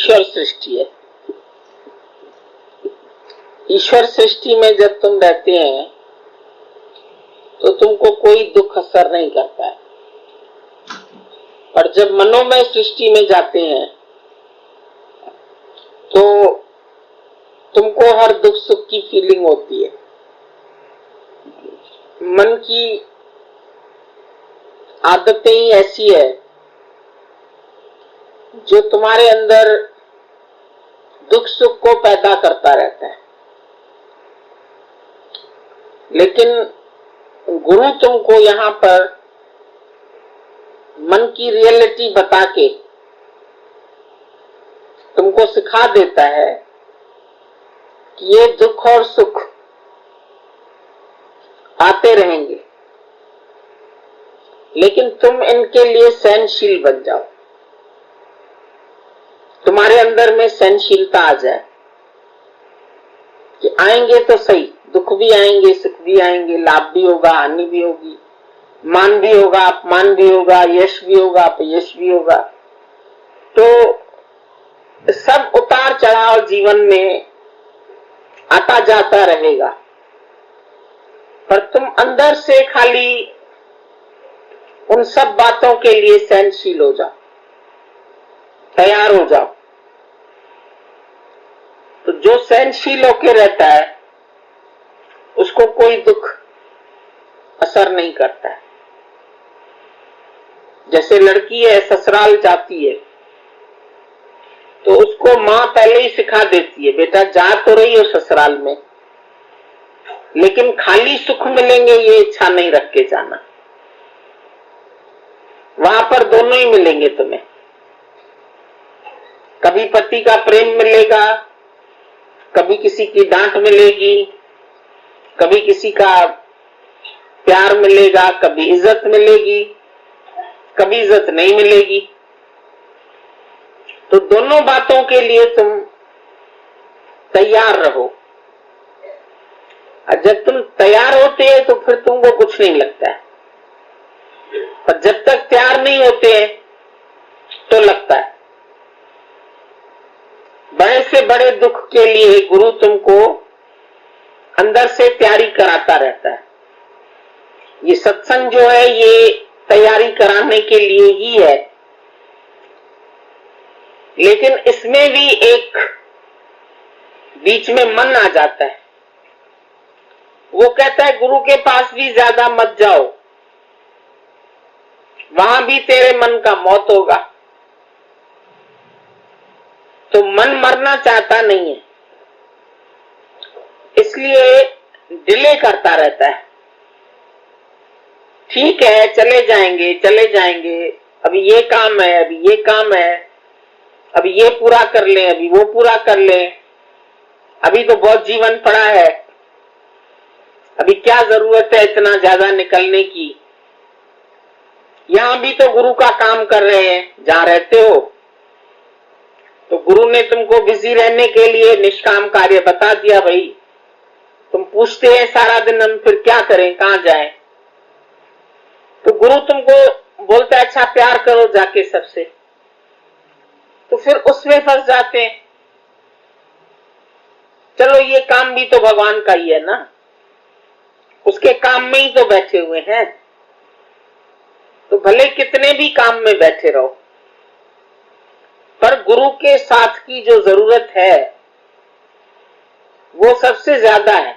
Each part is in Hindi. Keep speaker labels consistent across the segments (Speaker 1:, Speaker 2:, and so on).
Speaker 1: ईश्वर सृष्टि है। ईश्वर सृष्टि में जब तुम रहते हैं तो तुमको कोई दुख असर नहीं करता है, पर जब मनोमय सृष्टि में जाते हैं तो तुमको हर दुख सुख की फीलिंग होती है। मन की आदतें ही ऐसी है जो तुम्हारे अंदर दुख सुख को पैदा करता रहता है, लेकिन गुरु तुमको यहाँ पर मन की रियलिटी बता के तुमको सिखा देता है कि ये दुख और सुख आते रहेंगे, लेकिन तुम इनके लिए सहनशील बन जाओ। तुम्हारे अंदर में सहनशीलता आ जाए कि आएंगे तो सही, दुख भी आएंगे, सुख भी आएंगे, लाभ भी होगा, हानि भी होगी, मान भी होगा, अपमान भी होगा, यश भी होगा, अपयश भी होगा। तो सब उतार चढ़ाव जीवन में आता जाता रहेगा, पर तुम अंदर से खाली उन सब बातों के लिए सहनशील हो जाओ, तैयार हो जाओ। तो जो सहनशील होकर रहता है उसको कोई दुख असर नहीं करता है। जैसे लड़की है, ससुराल जाती है तो उसको माँ पहले ही सिखा देती है, बेटा जा तो रही हो ससुराल में, लेकिन खाली सुख मिलेंगे ये इच्छा नहीं रख के जाना। वहां पर दोनों ही मिलेंगे तुम्हें। कभी पति का प्रेम मिलेगा, कभी किसी की डांट मिलेगी, कभी किसी का प्यार मिलेगा, कभी इज्जत मिलेगी, कभी इज्जत नहीं मिलेगी। तो दोनों बातों के लिए तुम तैयार रहो। और जब तुम तैयार होते हैं तो फिर तुमको कुछ नहीं लगता है, पर जब तक तैयार नहीं होते हैं तो लगता है। बड़े से बड़े दुख के लिए गुरु तुमको अंदर से तैयारी कराता रहता है। ये सत्संग जो है ये तैयारी कराने के लिए ही है, लेकिन इसमें भी एक बीच में मन आ जाता है। वो कहता है गुरु के पास भी ज्यादा मत जाओ, वहां भी तेरे मन का मौत होगा। तो मन मरना चाहता नहीं है, इसलिए डिले करता रहता है। ठीक है, चले जाएंगे चले जाएंगे, अभी ये काम है, अभी ये काम है, अभी ये पूरा कर ले, अभी वो पूरा कर ले, अभी तो बहुत जीवन पड़ा है, अभी क्या जरूरत है इतना ज्यादा निकलने की। यहां भी तो गुरु का काम कर रहे हैं जहां रहते हो। तो गुरु ने तुमको बिजी रहने के लिए निष्काम कार्य बता दिया। भाई तुम पूछते हैं सारा दिन हम फिर क्या करें, कहां जाएं? तो गुरु तुमको बोलता है अच्छा प्यार करो जाके सबसे, तो फिर उसमें फंस जाते हैं। चलो ये काम भी तो भगवान का ही है ना, उसके काम में ही तो बैठे हुए हैं, तो भले कितने भी काम में बैठे रहो, पर गुरु के साथ की जो जरूरत है वो सबसे ज्यादा है।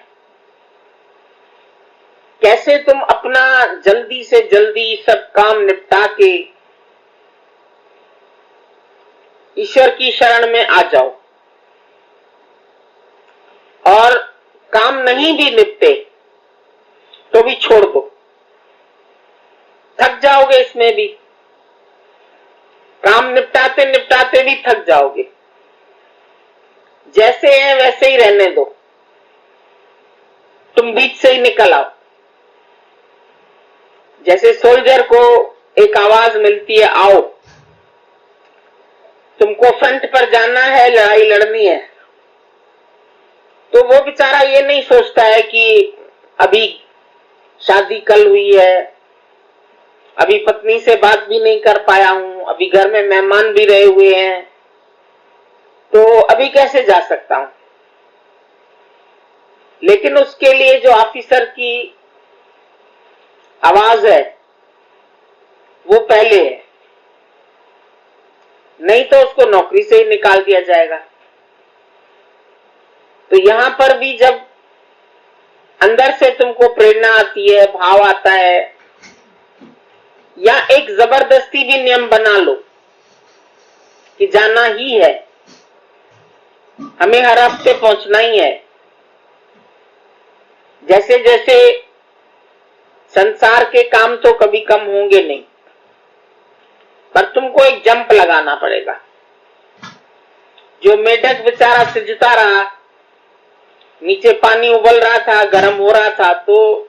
Speaker 1: कैसे तुम अपना जल्दी से जल्दी सब काम निपटा के ईश्वर की शरण में आ जाओ, और काम नहीं भी निपटे तो भी छोड़ दो, थक जाओगे। इसमें भी काम निपटाते निपटाते भी थक जाओगे। जैसे है वैसे ही रहने दो, तुम बीच से ही निकल आओ। जैसे सोल्जर को एक आवाज मिलती है आओ, तुमको फ्रंट पर जाना है, लड़ाई लड़नी है, तो वो बेचारा ये नहीं सोचता है कि अभी शादी कल हुई है, अभी पत्नी से बात भी नहीं कर पाया हूं, अभी घर में मेहमान भी रहे हुए हैं, अभी कैसे जा सकता हूं? लेकिन उसके लिए जो ऑफिसर की आवाज है वो पहले है, नहीं तो उसको नौकरी से ही निकाल दिया जाएगा। तो यहां पर भी जब अंदर से तुमको प्रेरणा आती है, भाव आता है, या एक जबरदस्ती भी नियम बना लो कि जाना ही है, हमें हर हफ्ते पहुंचना ही है। जैसे जैसे संसार के काम तो कभी कम होंगे नहीं, पर तुमको एक जंप लगाना पड़ेगा। जो मेढक बेचारा सिजता रहा, नीचे पानी उबल रहा था, गर्म हो रहा था, तो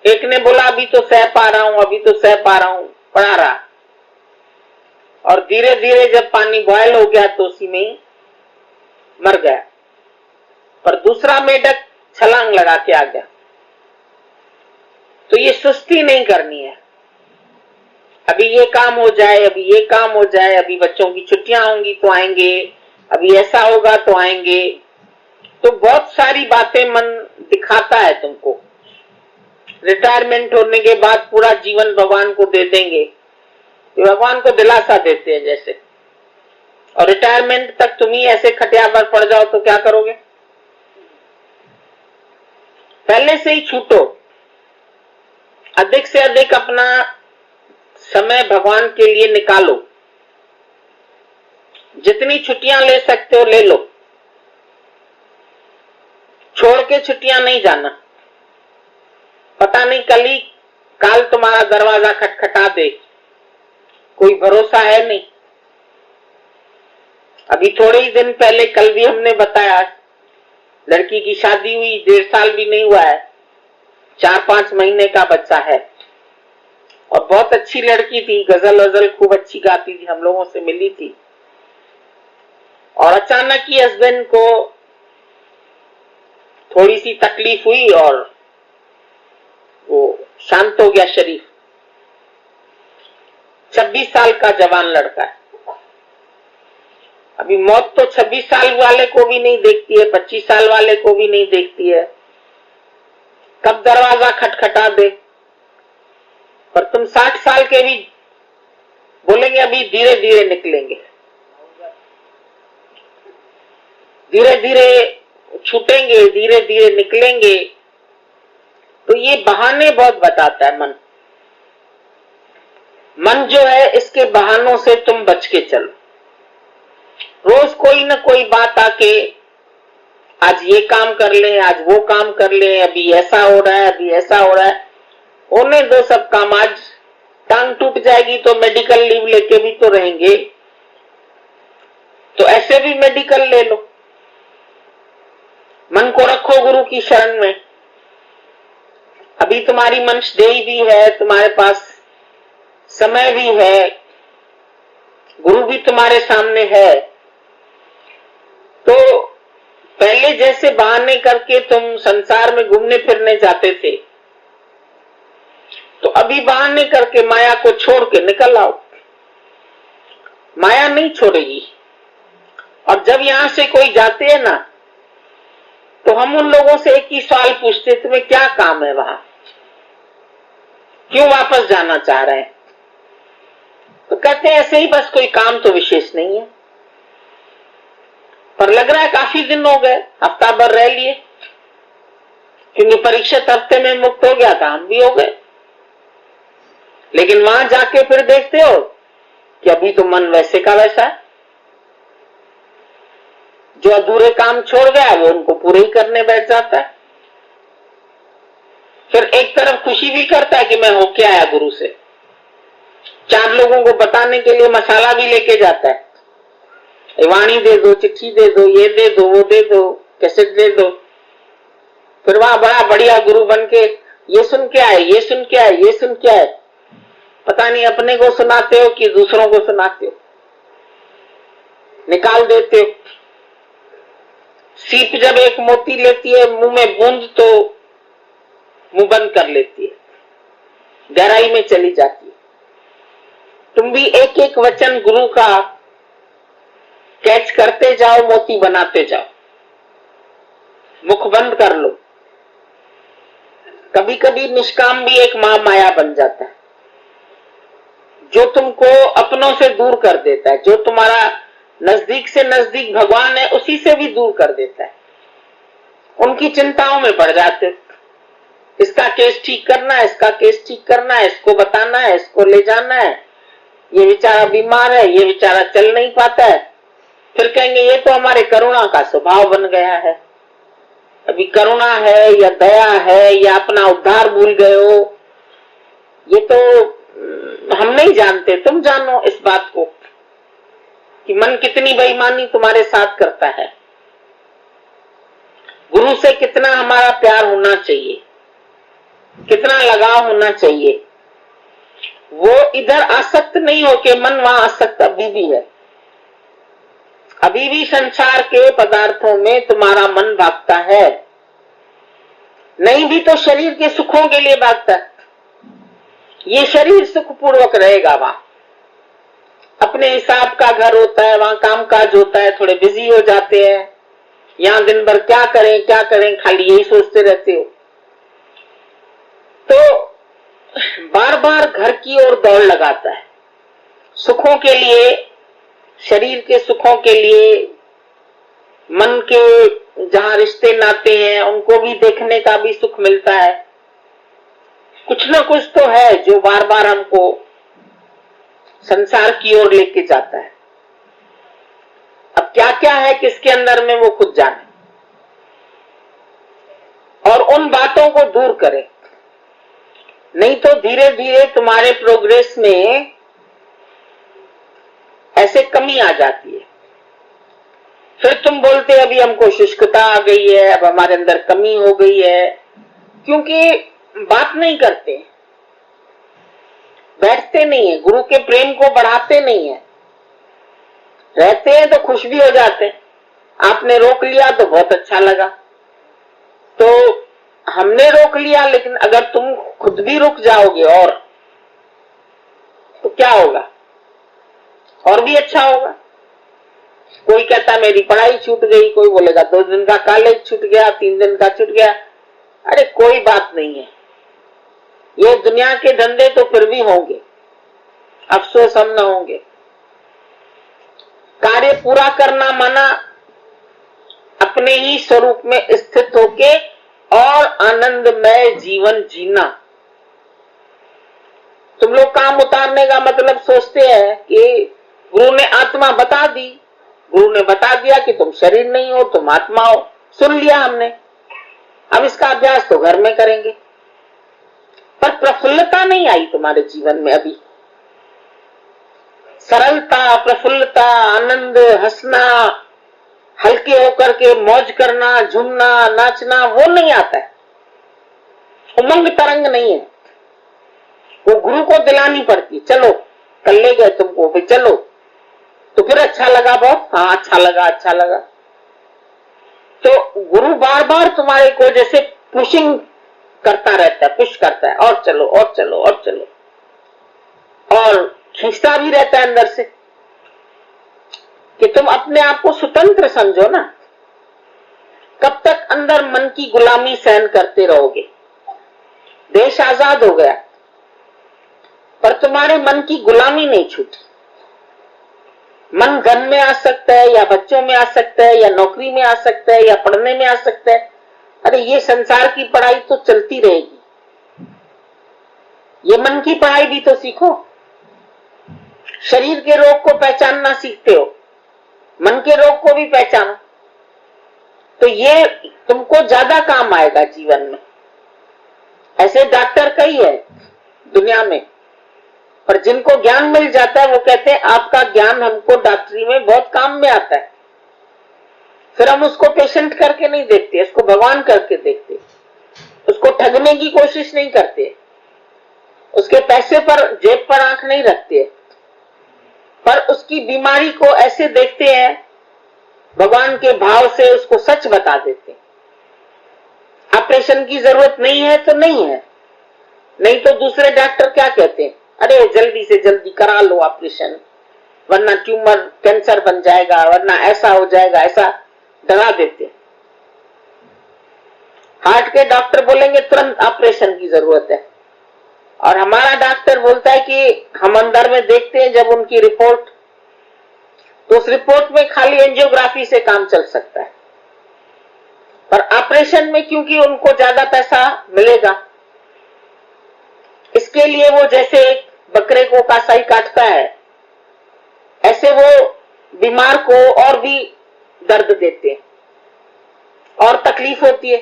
Speaker 1: एक ने बोला अभी तो सह पा रहा हूं, अभी तो सह पा रहा हूं, पड़ा रहा, और धीरे धीरे जब पानी बॉयल हो गया तो उसी में ही मर गया। पर दूसरा मेढक छलांग लगा के आ गया। तो ये सुस्ती नहीं करनी है, अभी ये काम हो जाए, अभी ये काम हो जाए, अभी बच्चों की छुट्टियां होंगी तो आएंगे, अभी ऐसा होगा तो आएंगे। तो बहुत सारी बातें मन दिखाता है तुमको। रिटायरमेंट होने के बाद पूरा जीवन भगवान को दे देंगे, तो भगवान को दिलासा देते हैं जैसे, और रिटायरमेंट तक तुम ही ऐसे खटिया पर पड़ जाओ तो क्या करोगे? पहले से ही छूटो, अधिक से अधिक अपना समय भगवान के लिए निकालो, जितनी छुट्टियां ले सकते हो ले लो, छोड़ के छुट्टियां नहीं जाना। पता नहीं कल ही काल तुम्हारा दरवाजा खटखटा दे, कोई भरोसा है नहीं। अभी थोड़े ही दिन पहले कल भी हमने बताया, लड़की की शादी हुई, 1.5 साल भी नहीं हुआ है, 4-5 महीने का बच्चा है, और बहुत अच्छी लड़की थी, गजल वजल खूब अच्छी गाती थी, हम लोगों से मिली थी। और अचानक ही हस्बैंड को थोड़ी सी तकलीफ हुई और वो शांत हो गया शरीर। 26 साल का जवान लड़का है। अभी मौत तो 26 साल वाले को भी नहीं देखती है, 25 साल वाले को भी नहीं देखती है, कब दरवाजा खटखटा दे। पर तुम 60 साल के भी बोलेंगे अभी धीरे धीरे निकलेंगे, धीरे धीरे छूटेंगे, धीरे धीरे निकलेंगे। तो ये बहाने बहुत बताता है मन। मन जो है, इसके बहानों से तुम बच के चलो। रोज कोई ना कोई बात आके, आज ये काम कर ले, आज वो काम कर ले, अभी ऐसा हो रहा है, अभी ऐसा हो रहा है, होने दो सब काम। आज टांग टूट जाएगी तो मेडिकल लीव लेके भी तो रहेंगे, तो ऐसे भी मेडिकल ले लो। मन को रखो गुरु की शरण में। अभी तुम्हारी मंशदेही भी है, तुम्हारे पास समय भी है, गुरु भी तुम्हारे सामने है। तो पहले जैसे बहाने करके तुम संसार में घूमने फिरने जाते थे, तो अभी बहाने करके माया को छोड़ के निकल आओ। माया नहीं छोड़ेगी। और जब यहां से कोई जाते हैं ना, तो हम उन लोगों से एक ही सवाल पूछते, तुम्हें क्या काम है वहां, क्यों वापस जाना चाह रहे हैं? तो कहते हैं ऐसे ही, बस कोई काम तो विशेष नहीं है, पर लग रहा है काफी दिन हो गए, हफ्ता भर रह लिए, क्योंकि परीक्षित हफ्ते में मुक्त हो गया था, हम भी हो गए। लेकिन वहां जाके फिर देखते हो कि अभी तो मन वैसे का वैसा है। जो अधूरे काम छोड़ गया वो उनको पूरे ही करने बैठ जाता है। फिर एक तरफ खुशी भी करता है कि मैं होके आया गुरु से, 4 लोगों को बताने के लिए मसाला भी लेके जाता है, वाणी दे दो, चिट्ठी दे दो, ये दे दो, वो दे दो, कैसेट दे दो। फिर वहां बड़ा बढ़िया गुरु बन के ये सुन के आए, ये सुन के आए, ये सुन के आए। पता नहीं अपने को सुनाते हो कि दूसरों को सुनाते हो, निकाल देते हो। सीप जब एक मोती लेती है मुंह में बूंद तो मुंह बंद कर लेती है, गहराई में चली जाती है। तुम भी एक एक वचन गुरु का कैच करते जाओ, मोती बनाते जाओ, मुख बंद कर लो। कभी कभी निष्काम भी एक महामाया बन जाता है, जो तुमको अपनों से दूर कर देता है, जो तुम्हारा नजदीक से नजदीक भगवान है उसी से भी दूर कर देता है। उनकी चिंताओं में पड़ जाते, इसका केस ठीक करना है, इसका केस ठीक करना है, इसको बताना है, इसको ले जाना है, ये बेचारा बीमार है, ये बेचारा चल नहीं पाता है। फिर कहेंगे ये तो हमारे करुणा का स्वभाव बन गया है। अभी करुणा है या दया है या अपना उद्धार भूल गए हो, ये तो हम नहीं जानते, तुम जानो इस बात को कि मन कितनी बेईमानी तुम्हारे साथ करता है। गुरु से कितना हमारा प्यार होना चाहिए, कितना लगाव होना चाहिए। वो इधर आसक्त नहीं हो के मन वहां आसक्त अभी भी है, अभी भी संसार के पदार्थों में तुम्हारा मन भागता है। नहीं भी तो शरीर के सुखों के लिए भागता है। ये शरीर सुखपूर्वक रहेगा, वहां अपने हिसाब का घर होता है, वहां कामकाज होता है, थोड़े बिजी हो जाते हैं। यहां दिन भर क्या करें खाली यही सोचते रहते हो। तो बार बार घर की ओर दौड़ लगाता है, सुखों के लिए, शरीर के सुखों के लिए, मन के जहां रिश्ते नाते हैं उनको भी देखने का भी सुख मिलता है। कुछ ना कुछ तो है जो बार बार हमको संसार की ओर लेके जाता है। अब क्या क्या है किसके अंदर में वो खुद जाने, और उन बातों को दूर करें, नहीं तो धीरे धीरे तुम्हारे प्रोग्रेस में ऐसे कमी आ जाती है। फिर तुम बोलते अभी हमको शुष्कता आ गई है, अब हमारे अंदर कमी हो गई है, क्योंकि बात नहीं करते, बैठते नहीं है, गुरु के प्रेम को बढ़ाते नहीं है। रहते हैं तो खुश भी हो जाते हैं, आपने रोक लिया तो बहुत अच्छा लगा, तो हमने रोक लिया, लेकिन अगर तुम खुद भी रुक जाओगे और तो क्या होगा, और भी अच्छा होगा। कोई कहता मेरी पढ़ाई छूट गई, कोई बोलेगा 2 दिन का कॉलेज छूट गया, 3 दिन का छूट गया। अरे कोई बात नहीं है, ये दुनिया के धंधे तो फिर भी होंगे, अफसोस हम न होंगे। कार्य पूरा करना माना अपने ही स्वरूप में स्थित होके और आनंदमय जीवन जीना। तुम लोग काम उतारने का मतलब सोचते हैं कि गुरु ने आत्मा बता दी, गुरु ने बता दिया कि तुम शरीर नहीं हो, तुम आत्मा हो, सुन लिया हमने, अब इसका अभ्यास तो घर में करेंगे। पर प्रफुल्लता नहीं आई तुम्हारे जीवन में अभी, सरलता, प्रफुल्लता, आनंद, हंसना, हल्के होकर के मौज करना, झूमना, नाचना, वो नहीं आता है। उमंग तरंग नहीं है, वो गुरु को दिलानी पड़ती। चलो कल ले गए तुमको, फिर चलो, तो फिर अच्छा लगा बहुत, हाँ अच्छा लगा, अच्छा लगा। तो गुरु बार बार तुम्हारे को जैसे पुशिंग करता रहता है, पुश करता है, और चलो और चलो और चलो, और खींचता भी रहता है अंदर से कि तुम अपने आप को स्वतंत्र समझो ना। कब तक अंदर मन की गुलामी सहन करते रहोगे? देश आजाद हो गया पर तुम्हारे मन की गुलामी नहीं छूटी। मन धन में आ सकता है, या बच्चों में आ सकता है, या नौकरी में आ सकता है, या पढ़ने में आ सकता है। अरे ये संसार की पढ़ाई तो चलती रहेगी, ये मन की पढ़ाई भी तो सीखो। शरीर के रोग को पहचानना सीखते हो, मन के रोग को भी पहचानो, तो ये तुमको ज्यादा काम आएगा जीवन में। ऐसे डॉक्टर कई है दुनिया में, पर जिनको ज्ञान मिल जाता है वो कहते हैं आपका ज्ञान हमको डॉक्टरी में बहुत काम में आता है। फिर हम उसको पेशेंट करके नहीं देखते, उसको भगवान करके देखते, उसको ठगने की कोशिश नहीं करते, उसके पैसे पर, जेब पर आंख नहीं रखते, पर उसकी बीमारी को ऐसे देखते हैं, भगवान के भाव से उसको सच बता देते। ऑपरेशन की जरूरत नहीं है तो नहीं है, नहीं तो दूसरे डॉक्टर क्या कहते हैं, अरे जल्दी से जल्दी करा लो ऑपरेशन, वरना ट्यूमर कैंसर बन जाएगा, वरना ऐसा हो जाएगा, ऐसा डरा देते। हार्ट के डॉक्टर बोलेंगे तुरंत ऑपरेशन की जरूरत है, और हमारा डॉक्टर बोलता है कि हम अंदर में देखते हैं जब उनकी रिपोर्ट, तो उस रिपोर्ट में खाली एंजियोग्राफी से काम चल सकता है, पर ऑपरेशन में क्योंकि उनको ज्यादा पैसा मिलेगा, इसके लिए वो जैसे एक बकरे को कसाई काटता है, ऐसे वो बीमार को और भी दर्द देते हैं और तकलीफ होती है।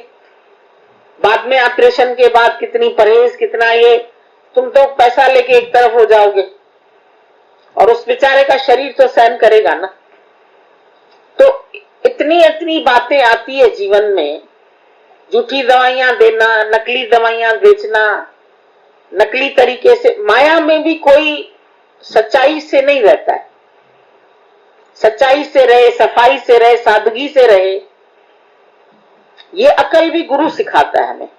Speaker 1: बाद में ऑपरेशन के बाद कितनी परहेज, कितना ये, तुम तो पैसा लेके एक तरफ हो जाओगे और उस बेचारे का शरीर तो सहन करेगा ना। तो इतनी इतनी बातें आती है जीवन में, झूठी दवाइयां देना, नकली दवाइयां बेचना, नकली तरीके से, माया में भी कोई सच्चाई से नहीं रहता है। सच्चाई से रहे, सफाई से रहे, सादगी से रहे, ये अकल भी गुरु सिखाता है हमें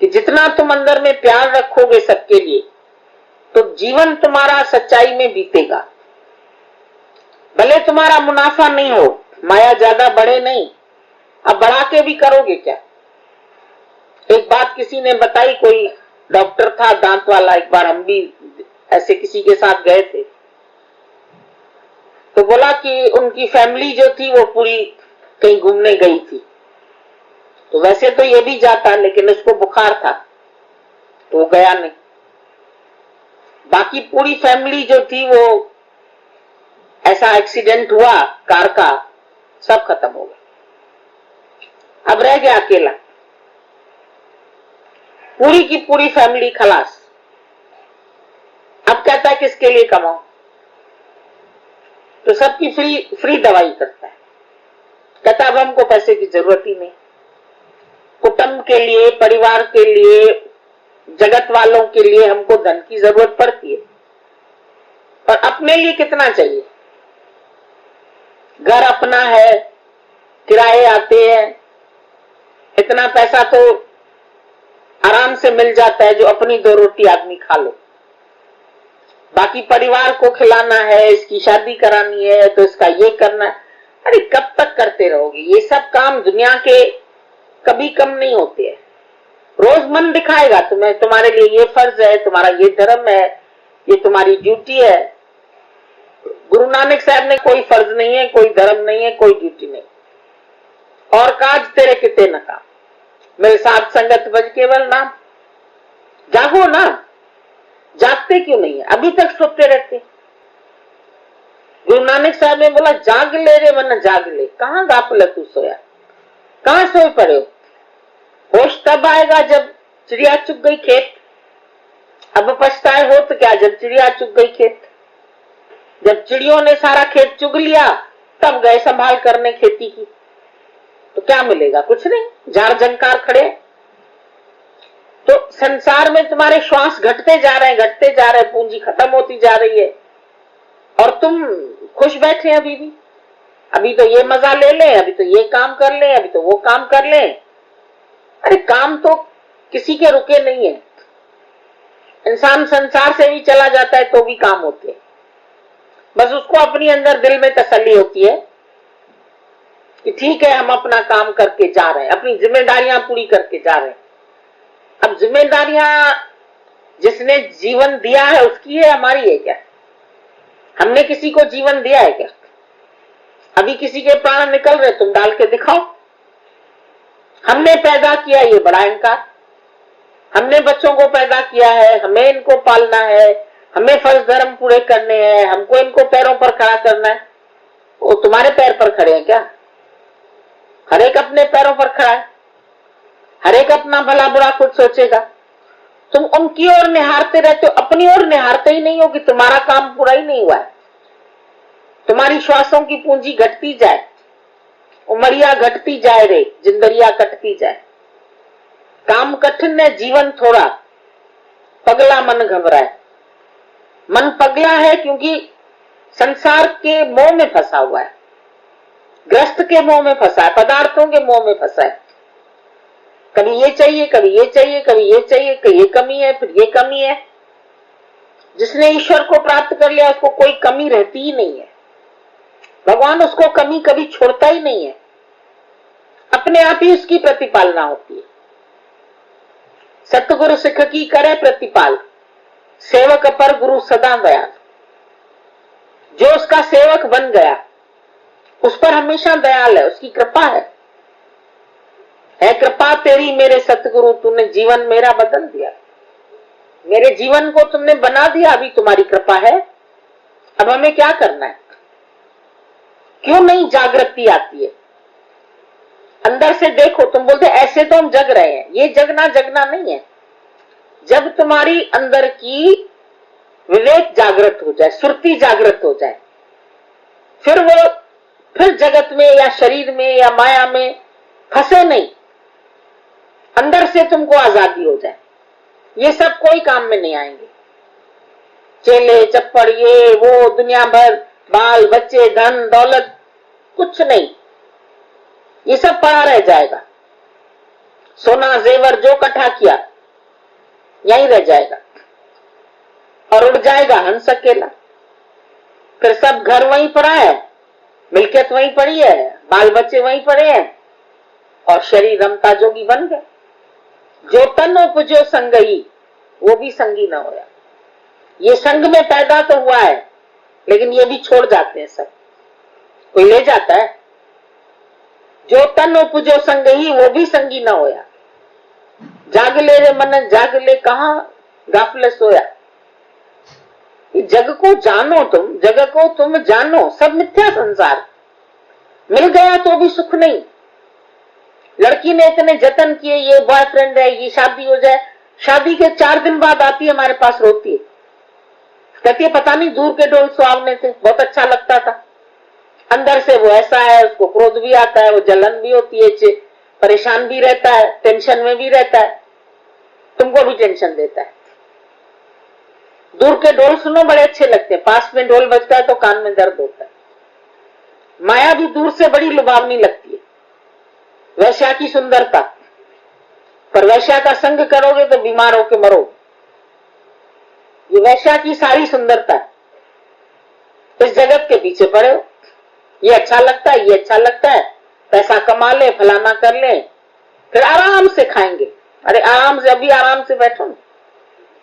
Speaker 1: कि जितना तुम अंदर में प्यार रखोगे सबके लिए, तो जीवन तुम्हारा सच्चाई में बीतेगा। भले तुम्हारा मुनाफा नहीं हो, माया ज्यादा बढ़े नहीं, अब बढ़ा के भी करोगे क्या। एक बात किसी ने बताई, कोई डॉक्टर था दांत वाला, एक बार हम भी ऐसे किसी के साथ गए थे, तो बोला कि उनकी फैमिली जो थी वो पूरी कहीं घूमने गई थी, तो वैसे तो ये भी जाता, लेकिन उसको बुखार था तो वो गया नहीं। बाकी पूरी फैमिली जो थी वो, ऐसा एक्सीडेंट हुआ कार का, सब खत्म हो गया, अब रह गया अकेला, पूरी की पूरी फैमिली खलास। अब कहता है किसके लिए कमाओ, तो सबकी फ्री दवाई करता है। कहता अब हमको पैसे की जरूरत ही नहीं, कुटुंब के लिए, परिवार के लिए, जगत वालों के लिए हमको धन की जरूरत पड़ती है, पर अपने लिए कितना चाहिए। घर अपना है, किराए आते हैं, इतना पैसा तो आराम से मिल जाता है जो अपनी 2 रोटी आदमी खा लो। बाकी परिवार को खिलाना है, इसकी शादी करानी है, तो इसका ये करना है। अरे कब तक करते रहोगे ये सब काम, दुनिया के कभी कम नहीं होते हैं। रोज मन दिखाएगा तुम्हें, तुम्हारे लिए ये फर्ज है, तुम्हारा ये धर्म है, ये तुम्हारी ड्यूटी है। गुरु नानक साहब ने कोई फर्ज नहीं है, कोई धर्म नहीं है, कोई ड्यूटी नहीं, और काज तेरे किते न काम, मेरे साथ संगत बज केवल नाम। जागो ना, जागते क्यों नहीं है, अभी तक सोते रहते। गुरु नानक साहब ने बोला जाग ले रे वरना जाग ले, कहां गाफिल तू सोया, कहां सोए पड़े हो। होश तब आएगा जब चिड़िया चुग गई खेत। अब पछताए हो तो क्या, जब चिड़िया चुग गई खेत। जब चिड़ियों ने सारा खेत चुग लिया तब गए संभाल करने खेती की, तो क्या मिलेगा, कुछ नहीं, झाड़ झंकार खड़े। तो संसार में तुम्हारे श्वास घटते जा रहे हैं, घटते जा रहे हैं, पूंजी खत्म होती जा रही है, और तुम खुश बैठे अभी भी। अभी तो ये मजा ले ले, अभी तो ये काम कर ले, अभी तो वो काम कर ले। अरे काम तो किसी के रुके नहीं है। इंसान संसार से भी चला जाता है तो भी काम होते हैं, बस उसको अपनी अंदर दिल में तसल्ली होती है कि ठीक है हम अपना काम करके जा रहे हैं, अपनी जिम्मेदारियां पूरी करके जा रहे हैं। अब जिम्मेदारियां जिसने जीवन दिया है उसकी है, हमारी है क्या। हमने किसी को जीवन दिया है क्या। अभी किसी के प्राण निकल रहे, तुम डाल के दिखाओ। हमने पैदा किया, ये बड़ा अहंकार। हमने बच्चों को पैदा किया है, हमें इनको पालना है, हमें फर्ज धर्म पूरे करने हैं, हमको इनको पैरों पर खड़ा करना है। वो तुम्हारे पैर पर खड़े हैं क्या। हर एक अपने पैरों पर खड़ा है, हर एक अपना भला बुरा खुद सोचेगा। तुम उनकी ओर निहारते रहते हो, अपनी ओर निहारते ही नहीं हो कि तुम्हारा काम पूरा ही नहीं हुआ है। तुम्हारी श्वासों की पूंजी घटती जाए, उमरिया घटती जाए रे, जिंदरिया कटती जाए। काम कठिन है, जीवन थोड़ा, पगला मन घबराए। मन पगला है क्योंकि संसार के मोह में फंसा हुआ है, ग्रस्त के मोह में फंसा है, पदार्थों के मोह में फंसा है। कभी ये चाहिए, कभी ये चाहिए, कभी ये चाहिए, कभी ये कमी है, फिर ये कमी है। जिसने ईश्वर को प्राप्त कर लिया उसको कोई कमी रहती ही नहीं है। भगवान उसको कमी कभी छोड़ता ही नहीं है, अपने आप ही उसकी प्रतिपालना होती है। सतगुरु सिख की करे प्रतिपाल, सेवक पर गुरु सदा दयाल। जो उसका सेवक बन गया उस पर हमेशा दयाल है, उसकी कृपा है कृपा तेरी मेरे सतगुरु, तूने जीवन मेरा बदल दिया, मेरे जीवन को तुमने बना दिया, अभी तुम्हारी कृपा है। अब हमें क्या करना है? क्यों नहीं जागृति आती है? अंदर से देखो। तुम बोलते ऐसे तो हम जग रहे हैं, ये जगना नहीं है। जब तुम्हारी अंदर की विवेक जागृत हो जाए, सुरती जागृत हो जाए, फिर जगत में या शरीर में या माया में फंसे नहीं, अंदर से तुमको आजादी हो जाए, ये सब कोई काम में नहीं आएंगे। चेले चप्पड़ ये वो दुनिया भर, बाल बच्चे धन दौलत कुछ नहीं, ये सब पड़ा रह जाएगा। सोना जेवर जो इकट्ठा किया यहीं रह जाएगा और उड़ जाएगा हंस अकेला। फिर सब घर वहीं पड़ा है, मिल्कियत वहीं पड़ी है, बाल बच्चे वहीं पड़े हैं और शरीर रमता जोगी बन गए। जो तन उपजो संगही वो भी संगी न होया। ये संग में पैदा तो हुआ है लेकिन ये भी छोड़ जाते हैं सब, कोई ले जाता है। जो तन उपजो संगही वो भी संगी न होया। जाग ले रे मन जाग ले, कहां गाफले सोया। जग को जानो, तुम जग को तुम जानो, सब मिथ्या संसार। मिल गया तो भी सुख नहीं। लड़की ने इतने जतन किए, ये बॉयफ्रेंड है, ये शादी हो जाए, शादी के 4 दिन बाद आती है हमारे पास रोती है, कहती है पता नहीं दूर के ढोल सुहावने थे, बहुत अच्छा लगता था। अंदर से वो ऐसा है, उसको क्रोध भी आता है, वो जलन भी होती है, परेशान भी रहता है, टेंशन में भी रहता है, तुमको भी टेंशन देता है। दूर के ढोल सुनो बड़े अच्छे लगते हैं, पास में ढोल बजता है तो कान में दर्द होता है। माया भी दूर से बड़ी लुभावनी लगती है, वैश्या की सुंदरता, पर वैश्या का संग करोगे तो बीमार होके मरोगे। ये वैश्या की सारी सुंदरता है। इस जगत के पीछे पड़े हो, ये अच्छा लगता है, ये अच्छा लगता है, पैसा कमा ले, फलाना कर ले, फिर आराम से खाएंगे। अरे आराम से, अभी आराम से बैठो ना।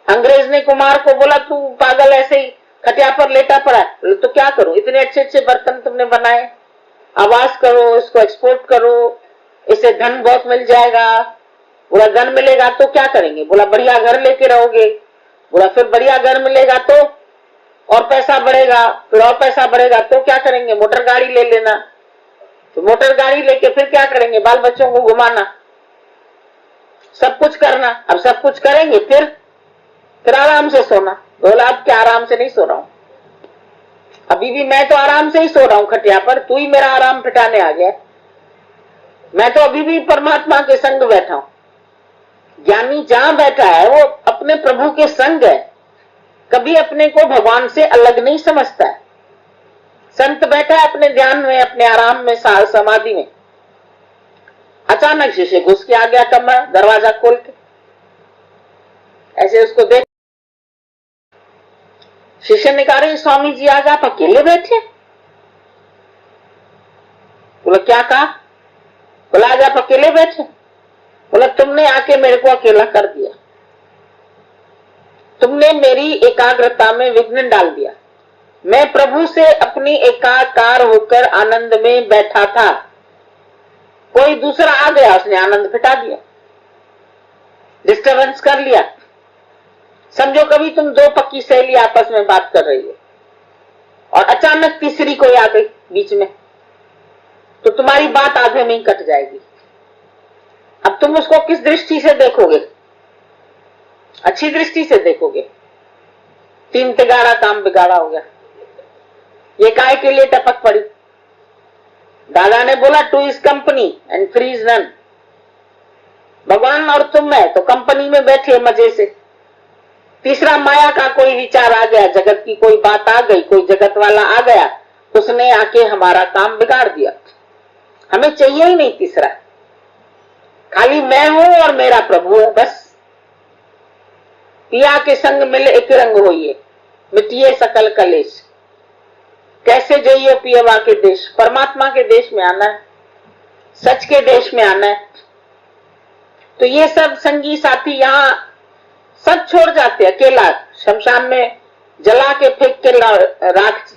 Speaker 1: अंग्रेज ने कुमार को बोला तू पागल ऐसे ही खटिया पर लेटा पड़ा है, तो क्या करो, इतने अच्छे अच्छे बर्तन तुमने बनाए, आवाज करो, इसको एक्सपोर्ट करो, इससे धन बहुत मिल जाएगा। बोला धन मिलेगा तो क्या करेंगे? बोला बढ़िया घर लेके रहोगे। बोला फिर बढ़िया घर मिलेगा तो और पैसा बढ़ेगा, फिर और पैसा बढ़ेगा तो क्या करेंगे? मोटर गाड़ी ले लेना। तो मोटर गाड़ी लेके फिर क्या करेंगे? बाल बच्चों को घुमाना, सब कुछ करना। अब सब कुछ करेंगे फिर आराम से सोना। बोला अब क्या आराम से नहीं सो रहा हूं, अभी भी मैं तो आराम से ही सो रहा हूं खटिया पर, तू ही मेरा आराम फिटाने आ गया। मैं तो अभी भी परमात्मा के संग बैठा हूं। ज्ञानी जहां बैठा है वो अपने प्रभु के संग है, कभी अपने को भगवान से अलग नहीं समझता है। संत बैठा है अपने ध्यान में, अपने आराम में, समाधि में। अचानक शीशे घुस के आ गया कमरा, दरवाजा खोल के ऐसे उसको देख। शिष्य ने कहा स्वामी जी आज आप अकेले बैठे? बोला क्या कहा? बोला आज आप अकेले बैठे? बोला तुमने आके मेरे को अकेला कर दिया, तुमने मेरी एकाग्रता में विघ्न डाल दिया। मैं प्रभु से अपनी एकाकार होकर आनंद में बैठा था, कोई दूसरा आ गया, उसने आनंद फिटा दिया, डिस्टर्बेंस कर लिया। समझो कभी तुम 2 पक्की सहेली आपस में बात कर रही हो और अचानक तीसरी कोई आ गई बीच में, तो तुम्हारी बात आधे में ही कट जाएगी। अब तुम उसको किस दृष्टि से देखोगे? अच्छी दृष्टि से देखोगे। 3 तिगाड़ा काम बिगाड़ा हो गया, ये काय के लिए टपक पड़ी। दादा ने बोला 2 is company and 3 is none. भगवान और तुम है तो कंपनी में बैठे मजे से। तीसरा माया का कोई विचार आ गया, जगत की कोई बात आ गई, कोई जगत वाला आ गया, उसने आके हमारा काम बिगाड़ दिया। हमें चाहिए ही नहीं तीसरा, खाली मैं हूं और मेरा प्रभु है, बस। पिया के संग मिले एक रंग होइए, मिटिए सकल कलेश। कैसे जाइए पियवा के देश? परमात्मा के देश में आना है, सच के देश में आना है। तो ये सब संगी साथी यहाँ सब छोड़ जाते, अकेला शमशान में जला के फेंक के राख,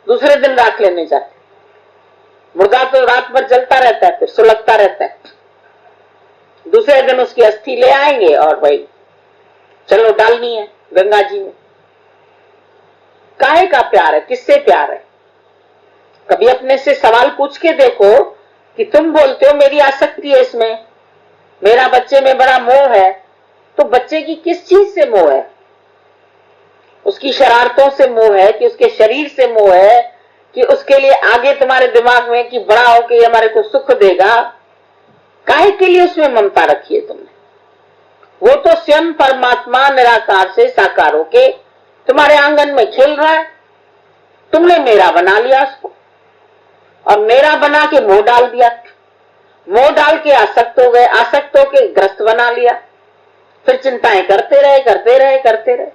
Speaker 1: दूसरे दिन राख लेने जाते। मुर्दा तो रात भर जलता रहता है, फिर सुलगता रहता है। दूसरे दिन उसकी अस्थि ले आएंगे और भाई चलो डालनी है गंगा जी में। काहे का प्यार है? किससे प्यार है? कभी अपने से सवाल पूछ के देखो कि तुम बोलते हो मेरी आसक्ति है इसमें, मेरा बच्चे में बड़ा मोह है, तो बच्चे की किस चीज से मोह है? उसकी शरारतों से मोह है कि उसके शरीर से मोह है कि उसके लिए आगे तुम्हारे दिमाग में कि बड़ा होके ये हमारे को सुख देगा? काहे के लिए उसमें ममता रखी है तुमने? वो तो स्वयं परमात्मा निराकार से साकार होके तुम्हारे आंगन में खेल रहा है। तुमने मेरा बना लिया उसको, और मेरा बना के मोह डाल दिया, मोह डाल के आसक्त हो गए, आसक्त होके ग्रस्त बना लिया, फिर चिंताएं करते रहे करते रहे करते रहे।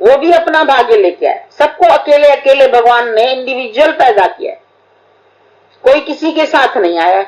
Speaker 1: वो भी अपना भाग्य लेके आए। सबको अकेले अकेले भगवान ने इंडिविजुअल पैदा किया है, कोई किसी के साथ नहीं आया।